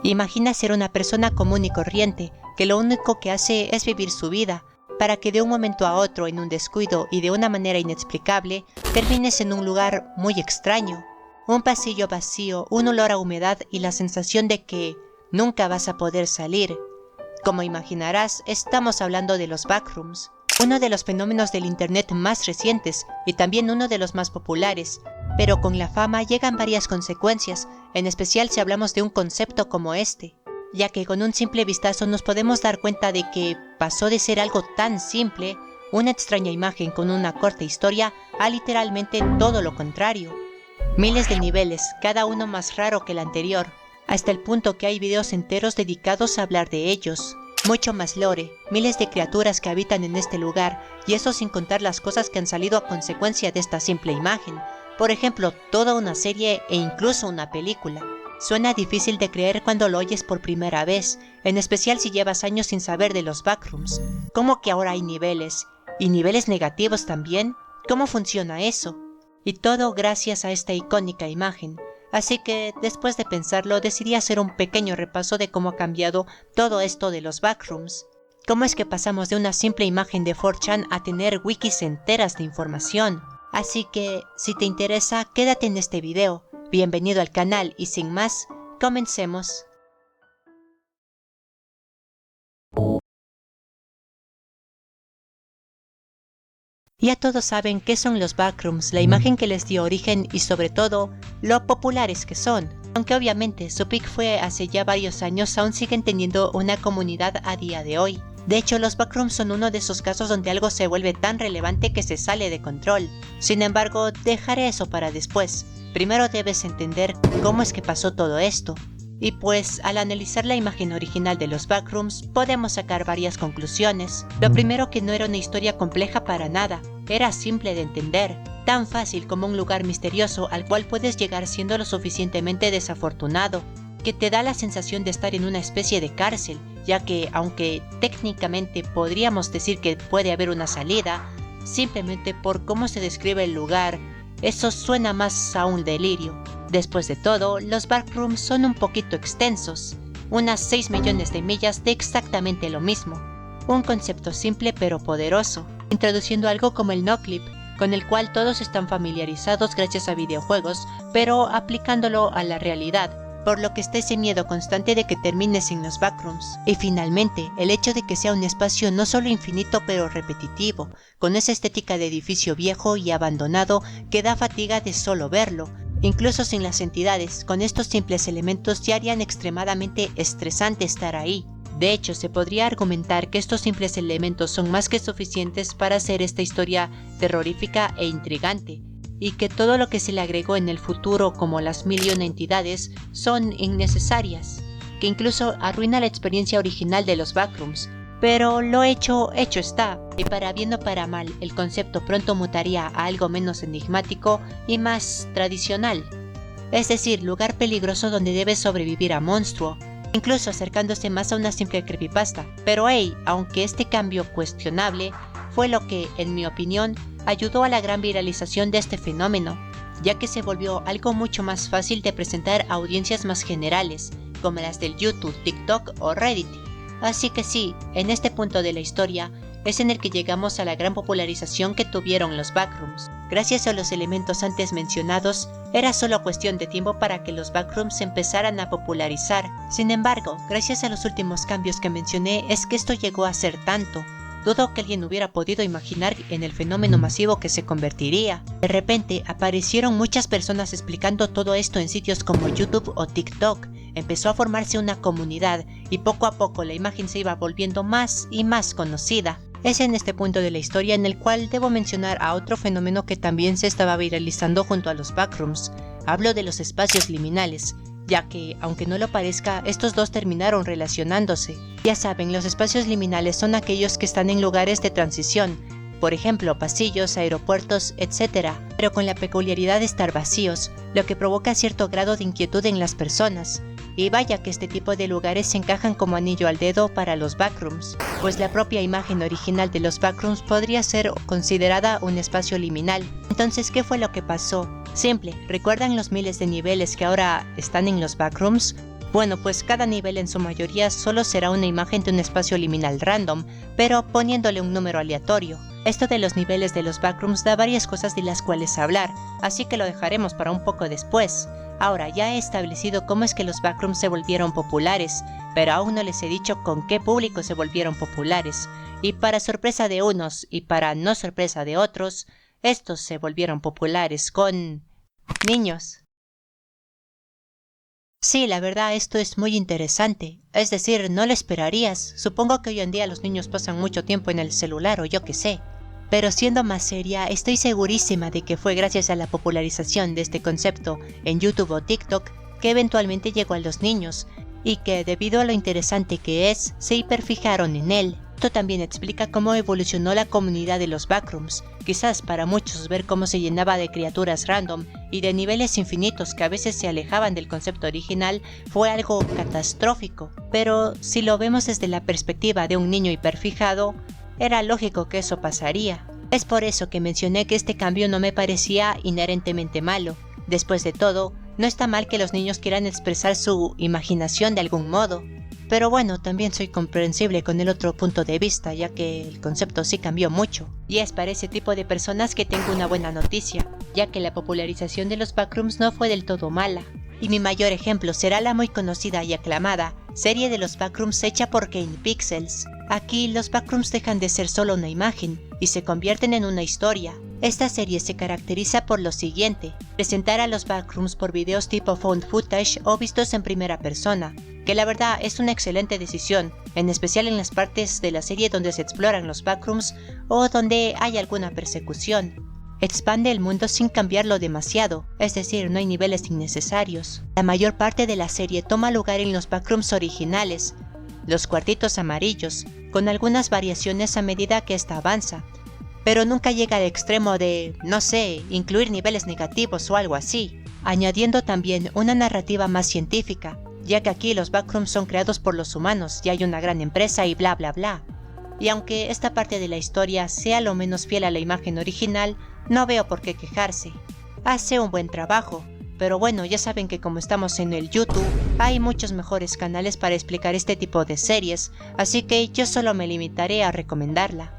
Imagina ser una persona común y corriente, que lo único que hace es vivir su vida, para que de un momento a otro, en un descuido y de una manera inexplicable, termines en un lugar muy extraño. Un pasillo vacío, un olor a humedad y la sensación de que nunca vas a poder salir. Como imaginarás, estamos hablando de los backrooms, uno de los fenómenos del internet más recientes y también uno de los más populares, pero con la fama llegan varias consecuencias, en especial si hablamos de un concepto como este, ya que con un simple vistazo nos podemos dar cuenta de que pasó de ser algo tan simple, una extraña imagen con una corta historia, a literalmente todo lo contrario. Miles de niveles, cada uno más raro que el anterior, hasta el punto que hay videos enteros dedicados a hablar de ellos. Mucho más lore, miles de criaturas que habitan en este lugar, y eso sin contar las cosas que han salido a consecuencia de esta simple imagen. Por ejemplo, toda una serie e incluso una película. Suena difícil de creer cuando lo oyes por primera vez, en especial si llevas años sin saber de los backrooms. ¿Cómo que ahora hay niveles? ¿Y niveles negativos también? ¿Cómo funciona eso? Y todo gracias a esta icónica imagen. Así que, después de pensarlo, decidí hacer un pequeño repaso de cómo ha cambiado todo esto de los backrooms. ¿Cómo es que pasamos de una simple imagen de 4chan a tener wikis enteras de información? Así que, si te interesa, quédate en este video. Bienvenido al canal y sin más, comencemos. Ya todos saben qué son los backrooms, la imagen que les dio origen y sobre todo, lo populares que son. Aunque obviamente su peak fue hace ya varios años, aún siguen teniendo una comunidad a día de hoy. De hecho, los backrooms son uno de esos casos donde algo se vuelve tan relevante que se sale de control. Sin embargo, dejaré eso para después. Primero debes entender cómo es que pasó todo esto. Y pues, al analizar la imagen original de los backrooms, podemos sacar varias conclusiones. Lo primero, que no era una historia compleja para nada, era simple de entender, tan fácil como un lugar misterioso al cual puedes llegar siendo lo suficientemente desafortunado, que te da la sensación de estar en una especie de cárcel, ya que, aunque técnicamente podríamos decir que puede haber una salida, simplemente por cómo se describe el lugar, eso suena más a un delirio. Después de todo, los backrooms son un poquito extensos, unas 6 millones de millas de exactamente lo mismo. Un concepto simple pero poderoso, introduciendo algo como el noclip, con el cual todos están familiarizados gracias a videojuegos, pero aplicándolo a la realidad, por lo que está ese miedo constante de que termines en los backrooms. Y finalmente, el hecho de que sea un espacio no solo infinito pero repetitivo, con esa estética de edificio viejo y abandonado que da fatiga de solo verlo. Incluso sin las entidades, con estos simples elementos ya harían extremadamente estresante estar ahí. De hecho, se podría argumentar que estos simples elementos son más que suficientes para hacer esta historia terrorífica e intrigante, y que todo lo que se le agregó en el futuro, como las 1.000.000 entidades, son innecesarias, que incluso arruina la experiencia original de los backrooms. Pero lo hecho está, y para bien o para mal, el concepto pronto mutaría a algo menos enigmático y más tradicional. Es decir, lugar peligroso donde debes sobrevivir a monstruo, incluso acercándose más a una simple creepypasta. Pero hey, aunque este cambio cuestionable fue lo que, en mi opinión, ayudó a la gran viralización de este fenómeno, ya que se volvió algo mucho más fácil de presentar a audiencias más generales, como las del YouTube, TikTok o Reddit. Así que sí, en este punto de la historia es en el que llegamos a la gran popularización que tuvieron los backrooms. Gracias a los elementos antes mencionados, era solo cuestión de tiempo para que los backrooms se empezaran a popularizar. Sin embargo, gracias a los últimos cambios que mencioné es que esto llegó a ser tanto. Dudo que alguien hubiera podido imaginar en el fenómeno masivo que se convertiría. De repente aparecieron muchas personas explicando todo esto en sitios como YouTube o TikTok. Empezó a formarse una comunidad y poco a poco la imagen se iba volviendo más y más conocida. Es en este punto de la historia en el cual debo mencionar a otro fenómeno que también se estaba viralizando junto a los backrooms. Hablo de los espacios liminales, ya que, aunque no lo parezca, estos dos terminaron relacionándose. Ya saben, los espacios liminales son aquellos que están en lugares de transición, por ejemplo, pasillos, aeropuertos, etc., pero con la peculiaridad de estar vacíos, lo que provoca cierto grado de inquietud en las personas. Y vaya que este tipo de lugares se encajan como anillo al dedo para los backrooms, pues la propia imagen original de los backrooms podría ser considerada un espacio liminal. Entonces, ¿qué fue lo que pasó? Simple, ¿recuerdan los miles de niveles que ahora están en los backrooms? Bueno, pues cada nivel en su mayoría solo será una imagen de un espacio liminal random, pero poniéndole un número aleatorio. Esto de los niveles de los backrooms da varias cosas de las cuales hablar, así que lo dejaremos para un poco después. Ahora ya he establecido cómo es que los backrooms se volvieron populares, pero aún no les he dicho con qué público se volvieron populares. Y para sorpresa de unos y para no sorpresa de otros, estos se volvieron populares con niños. Sí, la verdad esto es muy interesante, es decir, no lo esperarías, supongo que hoy en día los niños pasan mucho tiempo en el celular o yo qué sé. Pero siendo más seria, estoy segurísima de que fue gracias a la popularización de este concepto en YouTube o TikTok que eventualmente llegó a los niños, y que debido a lo interesante que es, se hiperfijaron en él. Esto también explica cómo evolucionó la comunidad de los backrooms. Quizás para muchos ver cómo se llenaba de criaturas random y de niveles infinitos que a veces se alejaban del concepto original fue algo catastrófico, pero si lo vemos desde la perspectiva de un niño hiperfijado, era lógico que eso pasaría. Es por eso que mencioné que este cambio no me parecía inherentemente malo. Después de todo, no está mal que los niños quieran expresar su imaginación de algún modo. Pero bueno, también soy comprensible con el otro punto de vista, ya que el concepto sí cambió mucho. Y es para ese tipo de personas que tengo una buena noticia, ya que la popularización de los backrooms no fue del todo mala. Y mi mayor ejemplo será la muy conocida y aclamada serie de los backrooms hecha por Kane Pixels. Aquí los backrooms dejan de ser solo una imagen y se convierten en una historia. Esta serie se caracteriza por lo siguiente: presentar a los backrooms por videos tipo found footage o vistos en primera persona, que la verdad es una excelente decisión, en especial en las partes de la serie donde se exploran los backrooms o donde hay alguna persecución. Expande el mundo sin cambiarlo demasiado, es decir, no hay niveles innecesarios. La mayor parte de la serie toma lugar en los backrooms originales, los cuartitos amarillos, con algunas variaciones a medida que ésta avanza, pero nunca llega al extremo de, no sé, incluir niveles negativos o algo así, añadiendo también una narrativa más científica, ya que aquí los backrooms son creados por los humanos y hay una gran empresa y bla bla bla. Y aunque esta parte de la historia sea lo menos fiel a la imagen original, no veo por qué quejarse. Hace un buen trabajo, pero bueno, ya saben que como estamos en el YouTube, hay muchos mejores canales para explicar este tipo de series, así que yo solo me limitaré a recomendarla.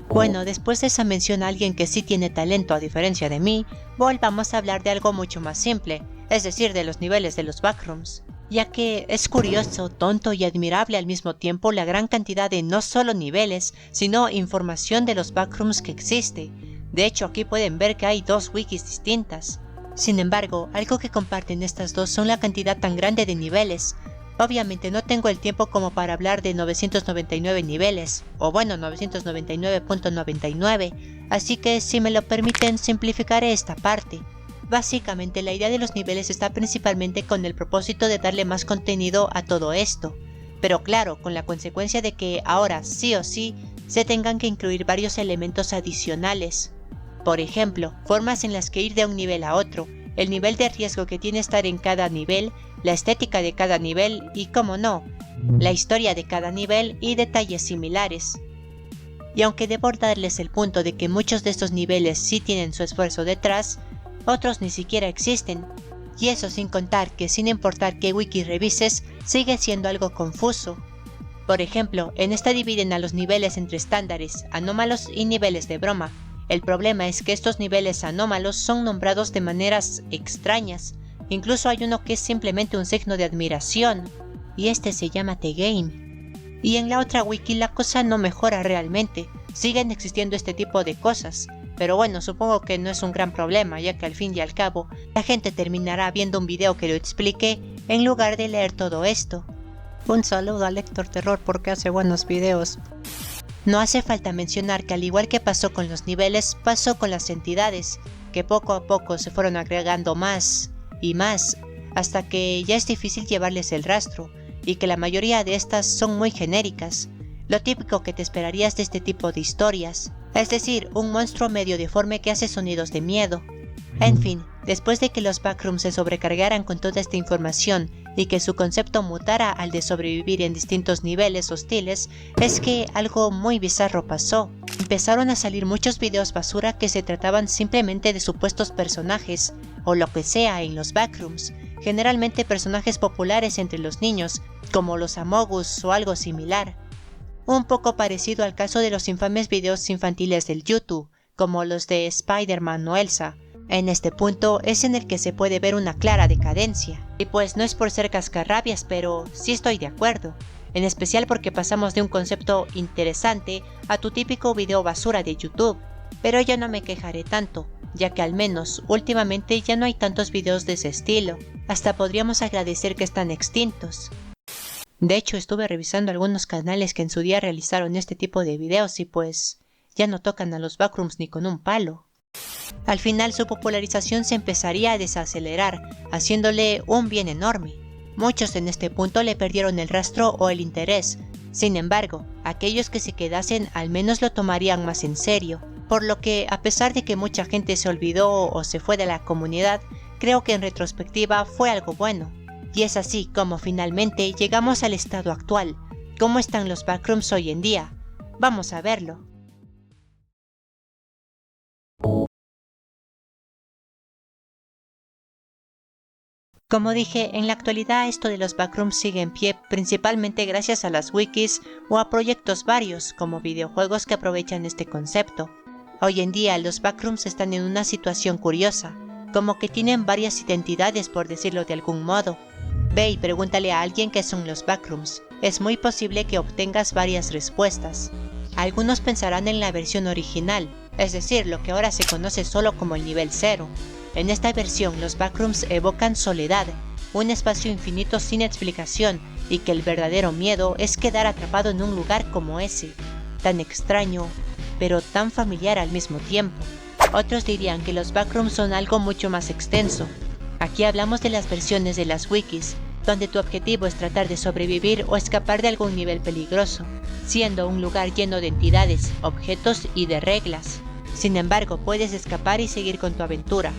Bueno, después de esa mención a alguien que sí tiene talento a diferencia de mí, volvamos a hablar de algo mucho más simple, es decir, de los niveles de los backrooms, ya que es curioso, tonto y admirable al mismo tiempo la gran cantidad de no solo niveles, sino información de los backrooms que existe. De hecho, aquí pueden ver que hay dos wikis distintas. Sin embargo, algo que comparten estas dos son la cantidad tan grande de niveles. Obviamente no tengo el tiempo como para hablar de 999 niveles, o bueno, 999.99, así que si me lo permiten simplificaré esta parte. Básicamente la idea de los niveles está principalmente con el propósito de darle más contenido a todo esto, pero claro, con la consecuencia de que ahora sí o sí se tengan que incluir varios elementos adicionales. Por ejemplo, formas en las que ir de un nivel a otro, el nivel de riesgo que tiene estar en cada nivel, la estética de cada nivel y, como no, la historia de cada nivel y detalles similares. Y aunque debo darles el punto de que muchos de estos niveles sí tienen su esfuerzo detrás, otros ni siquiera existen, y eso sin contar que sin importar qué wiki revises, sigue siendo algo confuso. Por ejemplo, en esta dividen a los niveles entre estándares, anómalos y niveles de broma. El problema es que estos niveles anómalos son nombrados de maneras extrañas, incluso hay uno que es simplemente un signo de admiración, y este se llama The Game. Y en la otra wiki la cosa no mejora realmente, siguen existiendo este tipo de cosas, pero bueno, supongo que no es un gran problema, ya que al fin y al cabo, la gente terminará viendo un video que lo explique en lugar de leer todo esto. Un saludo a Lector Terror porque hace buenos videos. No hace falta mencionar que al igual que pasó con los niveles, pasó con las entidades, que poco a poco se fueron agregando más y más, hasta que ya es difícil llevarles el rastro, y que la mayoría de estas son muy genéricas, lo típico que te esperarías de este tipo de historias, es decir, un monstruo medio deforme que hace sonidos de miedo. En fin, después de que los backrooms se sobrecargaran con toda esta información y que su concepto mutara al de sobrevivir en distintos niveles hostiles, es que algo muy bizarro pasó. Empezaron a salir muchos videos basura que se trataban simplemente de supuestos personajes, o lo que sea en los backrooms, generalmente personajes populares entre los niños, como los Amogus o algo similar. Un poco parecido al caso de los infames videos infantiles del YouTube, como los de Spider-Man o Elsa. En este punto es en el que se puede ver una clara decadencia. Y pues no es por ser cascarrabias, pero sí estoy de acuerdo. En especial porque pasamos de un concepto interesante a tu típico video basura de YouTube. Pero yo no me quejaré tanto, ya que al menos últimamente ya no hay tantos videos de ese estilo. Hasta podríamos agradecer que están extintos. De hecho, estuve revisando algunos canales que en su día realizaron este tipo de videos y pues ya no tocan a los backrooms ni con un palo. Al final su popularización se empezaría a desacelerar, haciéndole un bien enorme. Muchos en este punto le perdieron el rastro o el interés. Sin embargo, aquellos que se quedasen al menos lo tomarían más en serio. Por lo que, a pesar de que mucha gente se olvidó o se fue de la comunidad, creo que en retrospectiva fue algo bueno. Y es así como finalmente llegamos al estado actual. ¿Cómo están los backrooms hoy en día? Vamos a verlo. Como dije, en la actualidad esto de los backrooms sigue en pie principalmente gracias a las wikis o a proyectos varios como videojuegos que aprovechan este concepto. Hoy en día los backrooms están en una situación curiosa, como que tienen varias identidades por decirlo de algún modo. Ve y pregúntale a alguien qué son los backrooms, es muy posible que obtengas varias respuestas. Algunos pensarán en la versión original, es decir, lo que ahora se conoce solo como el nivel 0. En esta versión los backrooms evocan soledad, un espacio infinito sin explicación y que el verdadero miedo es quedar atrapado en un lugar como ese, tan extraño, pero tan familiar al mismo tiempo. Otros dirían que los backrooms son algo mucho más extenso. Aquí hablamos de las versiones de las wikis, donde tu objetivo es tratar de sobrevivir o escapar de algún nivel peligroso, siendo un lugar lleno de entidades, objetos y de reglas. Sin embargo, puedes escapar y seguir con tu aventura.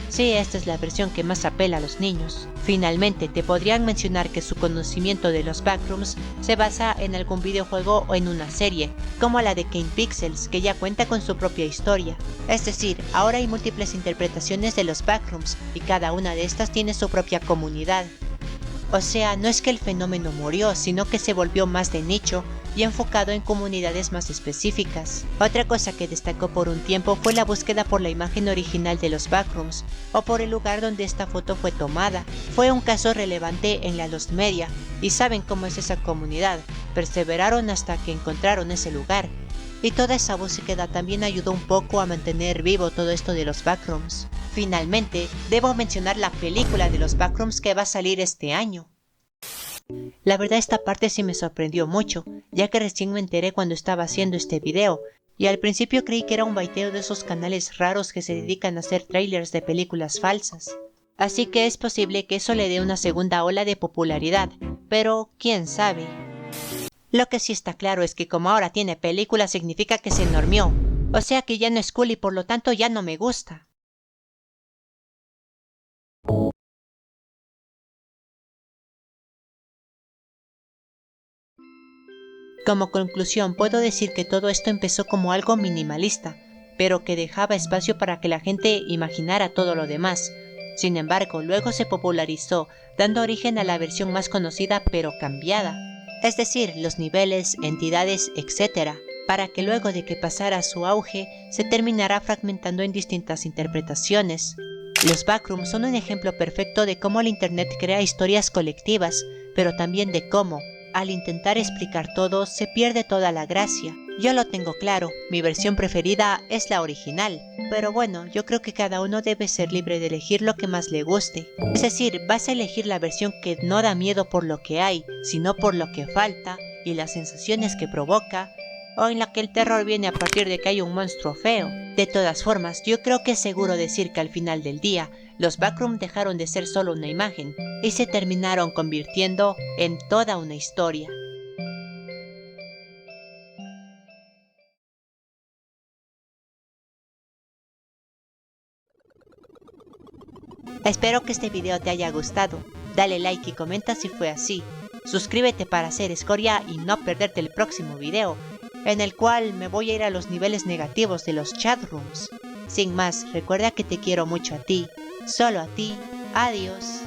Sí, esta es la versión que más apela a los niños. Finalmente, te podrían mencionar que su conocimiento de los backrooms se basa en algún videojuego o en una serie, como la de Kane Pixels, que ya cuenta con su propia historia. Es decir, ahora hay múltiples interpretaciones de los backrooms y cada una de estas tiene su propia comunidad. O sea, no es que el fenómeno murió, sino que se volvió más de nicho y enfocado en comunidades más específicas. Otra cosa que destacó por un tiempo fue la búsqueda por la imagen original de los backrooms, o por el lugar donde esta foto fue tomada. Fue un caso relevante en la Lost Media, y saben cómo es esa comunidad, perseveraron hasta que encontraron ese lugar. Y toda esa búsqueda también ayudó un poco a mantener vivo todo esto de los backrooms. Finalmente, debo mencionar la película de los backrooms que va a salir este año. La verdad esta parte sí me sorprendió mucho, ya que recién me enteré cuando estaba haciendo este video, y al principio creí que era un baiteo de esos canales raros que se dedican a hacer trailers de películas falsas. Así que es posible que eso le dé una segunda ola de popularidad, pero quién sabe. Lo que sí está claro es que como ahora tiene película significa que se normió, o sea que ya no es cool y por lo tanto ya no me gusta. Como conclusión puedo decir que todo esto empezó como algo minimalista, pero que dejaba espacio para que la gente imaginara todo lo demás. Sin embargo, luego se popularizó, dando origen a la versión más conocida pero cambiada. Es decir, los niveles, entidades, etc., para que luego de que pasara su auge, se terminara fragmentando en distintas interpretaciones. Los backrooms son un ejemplo perfecto de cómo el internet crea historias colectivas, pero también de cómo, al intentar explicar todo, se pierde toda la gracia. Yo lo tengo claro, mi versión preferida es la original, pero bueno, yo creo que cada uno debe ser libre de elegir lo que más le guste. Es decir, vas a elegir la versión que no da miedo por lo que hay, sino por lo que falta y las sensaciones que provoca, o en la que el terror viene a partir de que hay un monstruo feo. De todas formas, yo creo que es seguro decir que al final del día, los backrooms dejaron de ser solo una imagen y se terminaron convirtiendo en toda una historia. Espero que este video te haya gustado, dale like y comenta si fue así. Suscríbete para hacer escoria y no perderte el próximo video, en el cual me voy a ir a los niveles negativos de los chatrooms. Sin más, recuerda que te quiero mucho a ti, solo a ti, adiós.